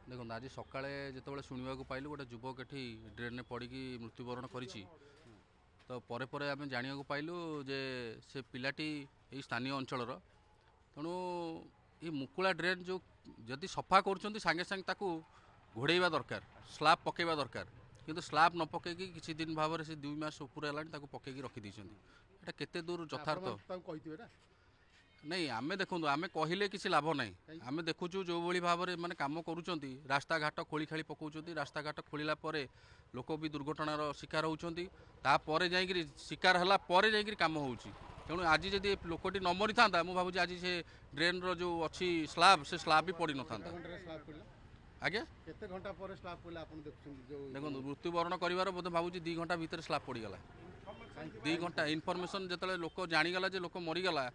देखो आज सका जो शुणा पाइलु गोटे युवक एटी ड्रेन पड़ी मृत्युवरण कर तो परे परे आम जाना पाइलु जे से पिलाटी यही स्थानीय अंचल तेणु ये मुकुला ड्रेन जो जदि सफा कर सागे सागे घोड़ेवा दरकार स्लाब पकेवा दरकार किंतु स्लाब न पकईकि किसी दिन भाव से 2 मास ऊपर है पकईकि रखी एटा केते दूर यथार्थ नहीं आमे देखो आम कहले किसी लाभ ना आम देखुचु जो भाई भाव में मैंने कम कर रास्ता घाट खोली खाली पकाउछंती रास्ता घाट खोलिला परे लोक भी दुर्घटनार शिकार होउछंती तापर जाइकि शिकार हला परे जाइकि काम होउछि तेणु आज जदि लोकटी न मरी था मुझे भावुँ आज से ड्रेन जो अच्छी स्लाब से स्लाब भी पड़ न था आज्ञा केते घंटा पर स्लाब पड़ला आपण देखुछन जो देखो मृत्युवरण कर बोधे भावुँ 2 घंटा भितर स्लाब पड़गला 2 घंटा इनफर्मेशन जो लोक जाणीगला लोक मरीगला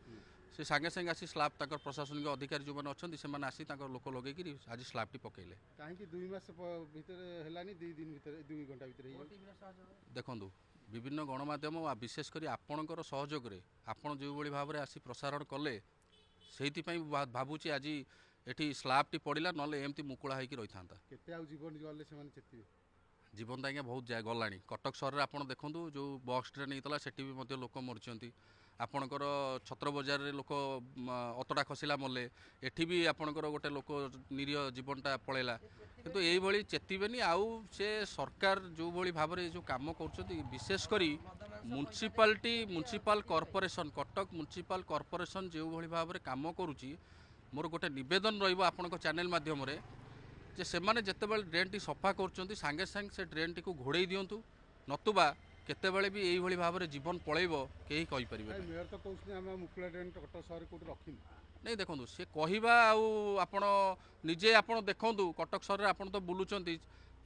से सागे सागे आसी स्लाब तक प्रशासनिक अधिकारी जो मैंने अच्छा से आसी लोक लगे आज स्लाबटी पकेले कहीं 2 मास भीतर हेलानी 2 दिन भीतर 2 घंटा भीतर देखो विभिन्न गणमाध्यम विशेषकर आपणकर सहयोग आपण जो भाव में आसी प्रसारण कले से भावुँ आज ये स्लाबटी पड़ा ना एमती मुकुला होकर रही था जीवन गले से जीवन तो आज्ञा बहुत गला कटक सहर में आपड़ देखूँ जो बक्स ट्रेन होता है से लोक मरी आपणकर छत्र बजार लोक अतड़ा खसला मले एठी भी आपणकर गोटे लोक निरीह जीवनटा पलैला किंतु यही चेतबेनी आउ से सरकार जो भाव में जो कम कर विशेषकर municipal corporation Cuttack municipal corporation जो भाव में कम करुच्ची मोर गोटे नवेदन रहा चैनल माध्यम जे से माने जितेबाला ड्रेन टी सफा कर सागे सागे से ड्रेन टी को घोड़े दिंतु नतुबा केतेबेले भी यही भाव में जीवन पलैब कहीं कहींपर मेयर तो कहते मुकुला ड्रेन कटक सहर कौट रखी नहीं देखो सी कहवा आपण निजे आप देखूँ कटक सहर आप तो बुलूँ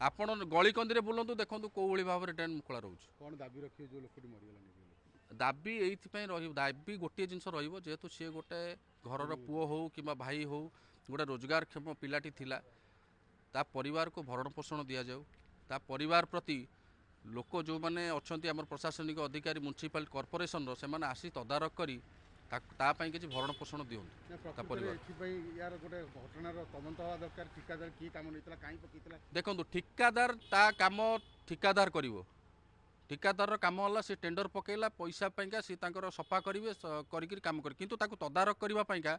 आपण गली कंदी बुलूँ देखूँ कौ भाव में ड्रेन मुकुला रोच कौन दाबी रखिए जो लोक मरीगला दाबी ये दाबी गोटे जिनस जेहेतु सी गोटे घर पुओ हो कि भाई हो गोटे रोजगारक्षम पिलाटी थिला ता परिवार को भरण पोषण दि जाऊ ता परिवार प्रति लोक जो मैंने अच्छा आम प्रशासनिक अधिकारी म्युनिसिपाल कॉर्पोरेशन से मैंने आसी तदारख करी तापाई किसी भरण पोषण दिखार देखो ठिकादार ता काम ठिकादार कर ठिकादार काम है सी टेंडर पकेला पैसा पाइका सी सफा करेंगे कर काम कर किंतु तदारख करने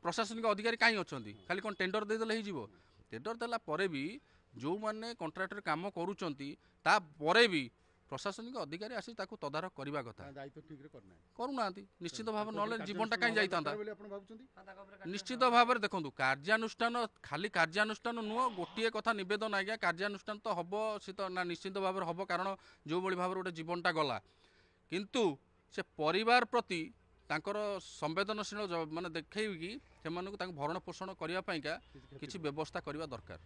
प्रशासनिक अधिकारी कहीं अच्छा खाली कौन टेंडर देदेले हो टेंडर देला परे भी जो मैंने कंट्राक्टर काम करुँच भी प्रशासनिक अधिकारी आसी तदारख करने कथा दायित्व ठीक रे करना करूना निश्चित भाव ना जीवनटा कहीं जाता निश्चित भाव में देखो कार्यानुष्ठान खाली कार्यानुष्ठान नुह गोटे कथा नवेदन आज्ञा कार्यानुष्ठान तो हम सी तो ना निश्चित भाव में हम कारण जो भाव में गोटे जीवनटा गला किंतु से परिवार प्रति तांकर संवेदनशील माने देखी से भरण पोषण करने किसी व्यवस्था करने दरकार।